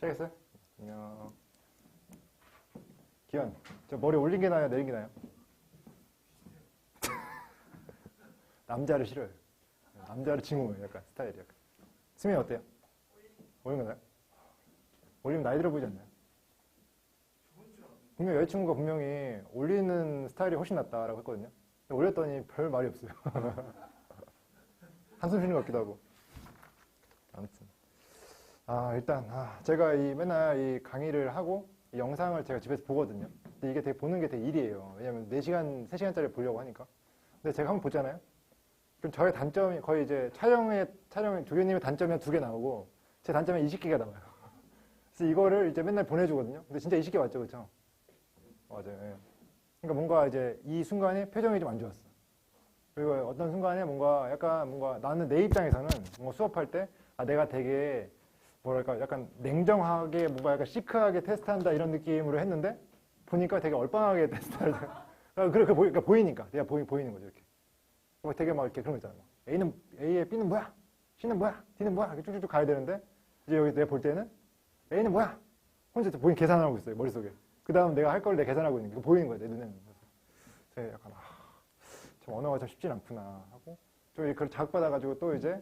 시작했어요? 안녕. 기현, 저 머리 올린 게 나아요? 내린 게 나아요? 남자를 싫어요. 남자를 칭호해요. 약간 스타일이 약간. 수명이 어때요? 올린 거 나아요? 올리면 나이 들어 보이지 않나요? 분명 여자친구가 분명히 올리는 스타일이 훨씬 낫다라고 했거든요. 올렸더니 별 말이 없어요. 한숨 쉬는 것 같기도 하고. 아무튼. 일단, 제가 맨날 이 강의를 하고 이 영상을 제가 집에서 보거든요. 근데 이게 되게 보는 게 되게 일이에요. 왜냐면 4시간, 3시간짜리 보려고 하니까. 근데 제가 한번 보잖아요. 그럼 저의 단점이 거의 이제 촬영, 조교님의 단점이 한 2개 나오고 제 단점이 20개가 나와요. 그래서 이거를 이제 맨날 보내주거든요. 근데 진짜 20개 맞죠? 그쵸? 맞아요. 예. 그러니까 뭔가 이제 이 순간에 표정이 좀 안 좋았어. 그리고 어떤 순간에 뭔가 약간 뭔가 나는 내 입장에서는 뭔가 수업할 때 내가 되게 뭐랄까 약간 냉정하게 뭔가 약간 시크하게 테스트한다 이런 느낌으로 했는데 보니까 되게 얼빵하게 테스트를 그러니까 보이니까 내가 보이는 거죠 이렇게 되게 막 이렇게 그런 거 있잖아요. A의 B는 뭐야? C는 뭐야? D는 뭐야? 이렇게 쭉쭉쭉 가야 되는데 이제 여기 내가 볼 때는 A는 뭐야? 혼자 보인 계산하고 있어요 머릿속에. 그 다음 내가 할 걸 내가 계산하고 있는 게 보이는 거예요 내 눈에는. 그래서 약간 참 언어가 참 쉽진 않구나 하고 좀 그걸 자극받아가지고 또 이제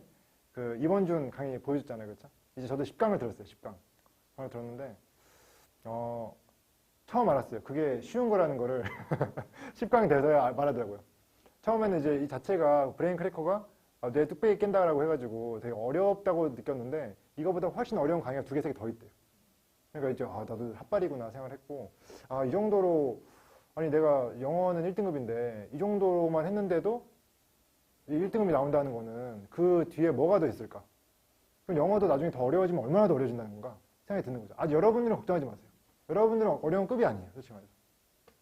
그 이번준 강의 보여줬잖아요, 그렇죠? 이제 저도 10강을 들었어요, 10강. 강을 들었는데 처음 알았어요. 그게 쉬운 거라는 거를 10강이 돼서야 말하더라고요. 처음에는 이제 이 자체가 브레인 크래커가 뇌 뚝배기 깬다라고 해가지고 되게 어렵다고 느꼈는데 이거보다 훨씬 어려운 강의가 2개, 3개 더 있대요. 그러니까 이제 나도 핫발이구나 생각을 했고 이 정도로 아니 내가 영어는 1등급인데 이 정도만 했는데도 1등급이 나온다는 거는 그 뒤에 뭐가 더 있을까? 그럼 영어도 나중에 더 어려워지면 얼마나 더 어려워진다는 건가 생각이 드는 거죠. 여러분들은 걱정하지 마세요. 여러분들은 어려운 급이 아니에요. 솔직히 말해서.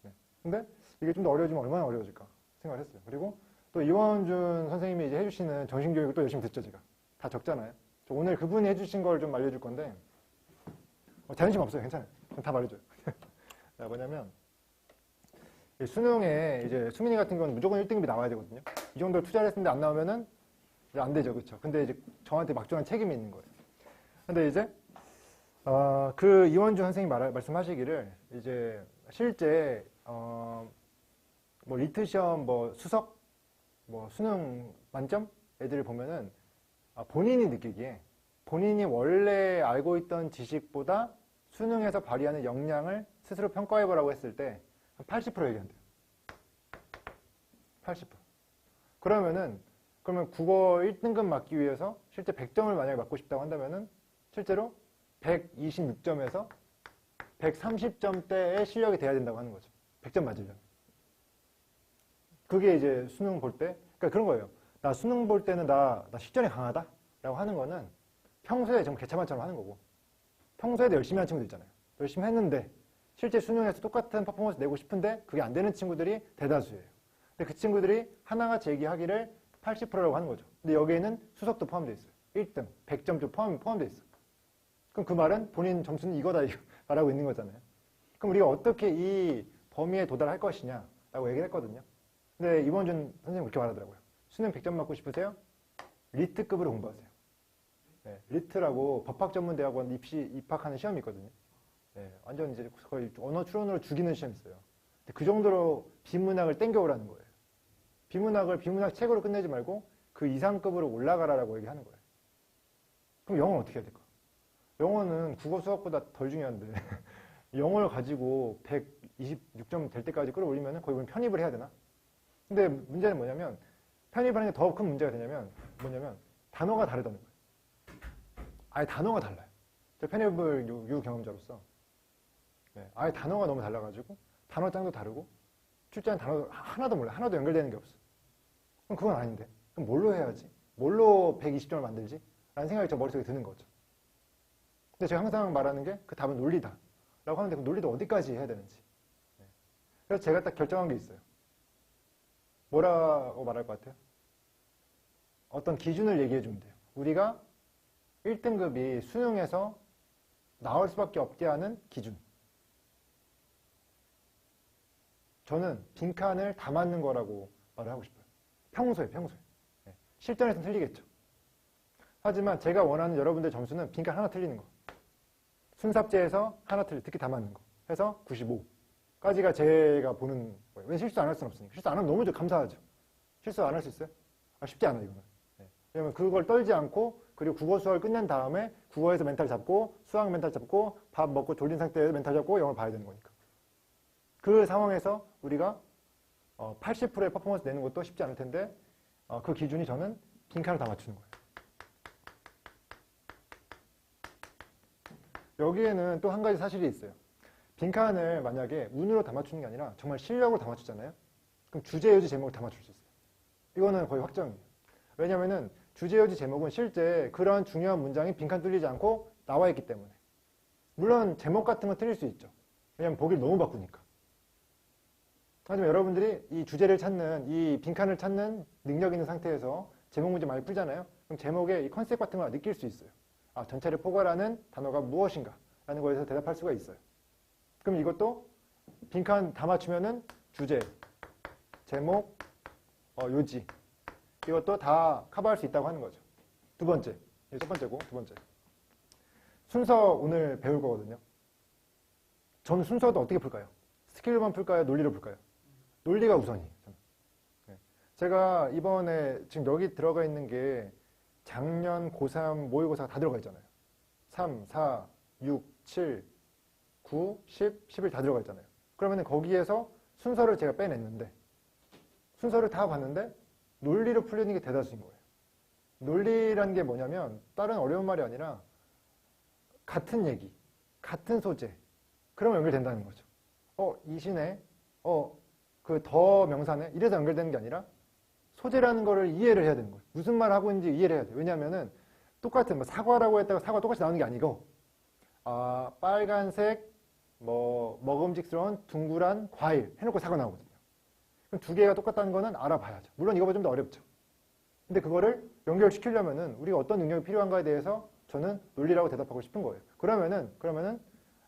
네. 근데 이게 좀 더 어려워지면 얼마나 어려워질까 생각을 했어요. 그리고 또 이원준 선생님이 이제 해주시는 정신교육을 또 열심히 듣죠. 제가 다 적잖아요. 오늘 그분이 해주신 걸 좀 알려줄 건데 자존심 없어요. 괜찮아요. 다 말해줘요. 뭐냐면 수능에 이제 수민이 같은 경우는 무조건 1등급이 나와야 되거든요. 이 정도로 투자를 했는데 안 나오면은 이제 안 되죠. 그렇죠? 근데 이제 저한테 막중한 책임이 있는 거예요. 근데 이제 그 이원준 선생님이 말씀하시기를 이제 실제 뭐 리트 시험 뭐 수석 뭐 수능 만점 애들을 보면은 본인이 느끼기에 본인이 원래 알고 있던 지식보다 수능에서 발휘하는 역량을 스스로 평가해보라고 했을 때 한 80% 얘기한대요. 80%. 그러면 국어 1등급 맞기 위해서 실제 100점을 만약에 맞고 싶다고 한다면은 실제로 126점에서 130점대의 실력이 돼야 된다고 하는 거죠. 100점 맞으려면. 그게 이제 수능 볼 때, 그러니까 그런 거예요. 나 수능 볼 때는 나 실전이 강하다? 라고 하는 거는 평소에 정말 개차반처럼 하는 거고, 평소에도 열심히 한 친구들 있잖아요. 열심히 했는데, 실제 수능에서 똑같은 퍼포먼스 내고 싶은데, 그게 안 되는 친구들이 대다수예요. 근데 그 친구들이 하나같이 얘기하기를 80%라고 하는 거죠. 근데 여기에는 수석도 포함되어 있어요. 1등, 100점도 포함되어 있어. 그럼 그 말은 본인 점수는 이거다 말하고 있는 거잖아요. 그럼 우리가 어떻게 이 범위에 도달할 것이냐라고 얘기를 했거든요. 근데 이원준 선생님 그렇게 말하더라고요. 수능 100점 맞고 싶으세요? 리트급으로 공부하세요. 네, 리트라고 법학전문대학원 입학하는 시험이 있거든요. 네, 완전 이제 거의 언어 추론으로 죽이는 시험이 있어요. 근데 그 정도로 비문학을 땡겨오라는 거예요. 비문학 책으로 끝내지 말고 그 이상급으로 올라가라라고 얘기하는 거예요. 그럼 영어는 어떻게 해야 될까? 영어는 국어 수학보다 덜 중요한데 영어를 가지고 126점 될 때까지 끌어올리면 거의 편입을 해야 되나? 근데 문제는 뭐냐면 편입하는 게 더 큰 문제가 되냐면 단어가 다르다는 거예요. 아예 단어가 달라요. 저 편입을 유경험자로서 아예 단어가 너무 달라가지고 단어장도 다르고 출제하는 단어 하나도 몰라요. 하나도 연결되는 게 없어. 그럼 그건 아닌데. 그럼 뭘로 해야지? 뭘로 120점을 만들지? 라는 생각이 저 머릿속에 드는 거죠. 근데 제가 항상 말하는 게 그 답은 논리다. 라고 하는데 그 논리도 어디까지 해야 되는지. 그래서 제가 딱 결정한 게 있어요. 뭐라고 말할 것 같아요? 어떤 기준을 얘기해 주면 돼요. 우리가 1등급이 수능에서 나올 수밖에 없게 하는 기준. 저는 빈칸을 다 맞는 거라고 말을 하고 싶어요. 평소에. 실전에서는 틀리겠죠. 하지만 제가 원하는 여러분들 점수는 빈칸 하나 틀리는 거. 순삽제에서 하나 틀리, 특히 다 맞는 거 해서 95까지가 제가 보는 거예요. 왜 실수 안 할 수는 없으니까. 실수 안 하면 너무 감사하죠. 실수 안 할 수 있어요? 쉽지 않아요, 이거는. 네. 왜냐면 그걸 떨지 않고, 그리고 국어 수학을 끝낸 다음에 국어에서 멘탈 잡고, 수학 멘탈 잡고, 밥 먹고 졸린 상태에서 멘탈 잡고 영어를 봐야 되는 거니까. 그 상황에서 우리가 80%의 퍼포먼스 내는 것도 쉽지 않을 텐데, 그 기준이 저는 빈칸을 다 맞추는 거예요. 여기에는 또 한 가지 사실이 있어요. 빈칸을 만약에 운으로 다 맞추는 게 아니라 정말 실력으로 다 맞추잖아요. 그럼 주제, 요지, 제목을 다 맞출 수 있어요. 이거는 거의 확정이에요. 왜냐면은 주제, 요지, 제목은 실제 그런 중요한 문장이 빈칸 뚫리지 않고 나와 있기 때문에. 물론 제목 같은 건 틀릴 수 있죠. 왜냐면 보기를 너무 바꾸니까. 하지만 여러분들이 이 주제를 찾는, 이 빈칸을 찾는 능력 있는 상태에서 제목 문제 많이 풀잖아요. 그럼 제목에 이 컨셉 같은 걸 느낄 수 있어요. 전체를 포괄하는 단어가 무엇인가 라는 거에서 대답할 수가 있어요. 그럼 이것도 빈칸 다 맞추면은 주제, 제목, 요지 이것도 다 커버할 수 있다고 하는 거죠. 두 번째, 이게 첫 번째고 두 번째. 순서 오늘 배울 거거든요. 저는 순서도 어떻게 풀까요? 스킬로만 풀까요? 논리로 풀까요? 논리가 우선이에요. 제가 이번에 지금 여기 들어가 있는 게 작년 고3 모의고사가 다 들어가 있잖아요. 3, 4, 6, 7, 9, 10, 11 다 들어가 있잖아요. 그러면 거기에서 순서를 제가 빼냈는데 순서를 다 봤는데 논리로 풀리는 게 대다수인 거예요. 논리라는 게 뭐냐면 다른 어려운 말이 아니라 같은 얘기, 같은 소재 그러면 연결된다는 거죠. 이 시네, 그 더 명사네 이래서 연결되는 게 아니라 소재라는 거를 이해를 해야 되는 거예요. 무슨 말 하고 있는지 이해를 해야 돼요. 왜냐하면은 똑같은 사과라고 했다가 사과 똑같이 나오는 게 아니고 빨간색 먹음직스러운 둥그란 과일 해놓고 사과 나오거든요. 그럼 두 개가 똑같다는 거는 알아봐야죠. 물론 이거보다 좀 더 어렵죠. 근데 그거를 연결시키려면은 우리가 어떤 능력이 필요한가에 대해서 저는 논리라고 대답하고 싶은 거예요. 그러면은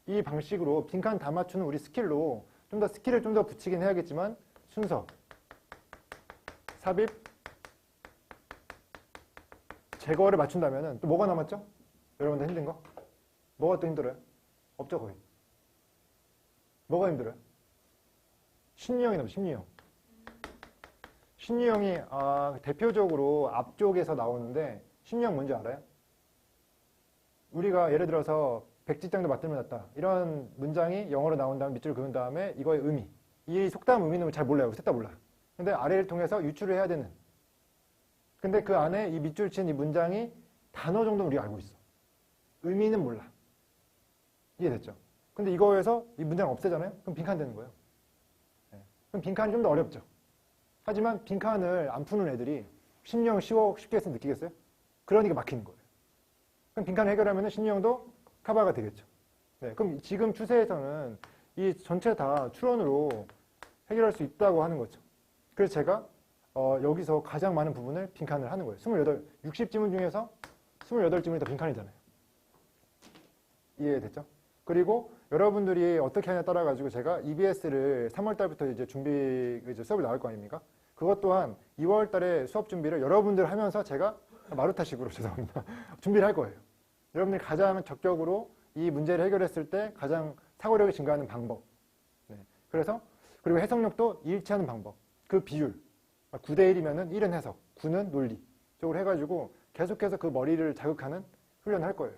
이 방식으로 빈칸 다 맞추는 우리 스킬로 좀 더 스킬을 좀 더 붙이긴 해야겠지만 순서, 삽입, 제거를 맞춘다면은 또 뭐가 남았죠? 여러분들 힘든 거? 뭐가 또 힘들어요? 없죠, 거의. 뭐가 힘들어요? 심리형이 남죠, 심리형. 심리형이 대표적으로 앞쪽에서 나오는데 심리형 뭔지 알아요? 우리가 예를 들어서 백지장도 맞들면 낫다. 이런 문장이 영어로 나온 다음에 밑줄을 그은 다음에 이거의 의미. 이 속담 의미는 잘 몰라요. 셋 다 몰라요. 근데 아래를 통해서 유추를 해야 되는. 근데 그 안에 이 밑줄 친 이 문장이 단어 정도는 우리가 알고 있어. 의미는 몰라. 이해됐죠? 근데 이거에서 이 문장을 없애잖아요? 그럼 빈칸 되는 거예요. 그럼 빈칸이 좀 더 어렵죠. 하지만 빈칸을 안 푸는 애들이 심리형 쉽게 해서 느끼겠어요? 그러니까 막히는 거예요. 그럼 빈칸을 해결하면 심리형도 커버가 되겠죠. 그럼 지금 추세에서는 이 전체 다 추론으로 해결할 수 있다고 하는 거죠. 그래서 제가 여기서 가장 많은 부분을 빈칸을 하는 거예요. 60지문 중에서 28지문이 다 빈칸이잖아요. 이해됐죠? 그리고 여러분들이 어떻게 하냐에 따라 가지고 제가 EBS를 3월 달부터 이제 수업을 나갈 거 아닙니까? 그것 또한 2월 달에 수업 준비를 여러분들 하면서 제가 마루타식으로 죄송합니다. 준비를 할 거예요. 여러분들이 가장 적격으로 이 문제를 해결했을 때 가장 사고력이 증가하는 방법. 그리고 해석력도 일치하는 방법. 그 비율. 9대 1이면은 1은 해석, 9는 논리. 쪽으로 해가지고 계속해서 그 머리를 자극하는 훈련을 할 거예요.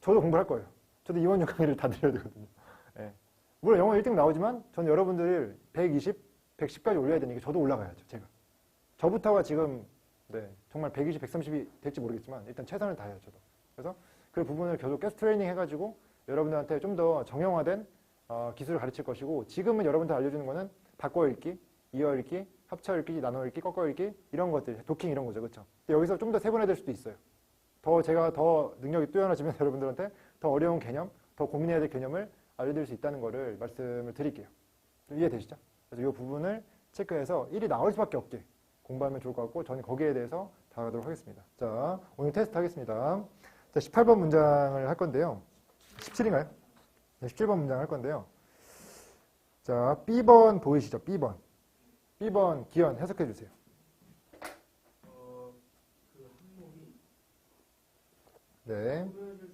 저도 공부를 할 거예요. 저도 이원 6 강의를 다 드려야 되거든요. 물론 영어 1등 나오지만 저는 여러분들을 120, 110까지 올려야 되니까 저도 올라가야죠. 제가. 저부터가 지금 정말 120, 130이 될지 모르겠지만 일단 최선을 다해요. 저도. 그래서 그 부분을 계속 트레이닝 해가지고 여러분들한테 좀 더 정형화된 기술을 가르칠 것이고 지금은 여러분들 알려주는 거는 바꿔 읽기, 이어 읽기, 합쳐 읽기, 나눠 읽기, 꺾어 읽기 이런 것들, 도킹 이런 거죠. 그렇죠? 근데 여기서 좀 더 세분화될 수도 있어요. 제가 더 능력이 뛰어나지면 여러분들한테 더 어려운 개념, 더 고민해야 될 개념을 알려드릴 수 있다는 거를 말씀을 드릴게요. 이해되시죠? 그래서 이 부분을 체크해서 1이 나올 수밖에 없게 공부하면 좋을 것 같고 저는 거기에 대해서 다가가도록 하겠습니다. 자, 오늘 테스트 하겠습니다. 자, 18번 문장을 할 건데요. 17인가요? 네, 17번 문장 할 건데요. 자, B번 보이시죠? B번. B번 기현 해석해 주세요. 그 항목이 네. 소멸될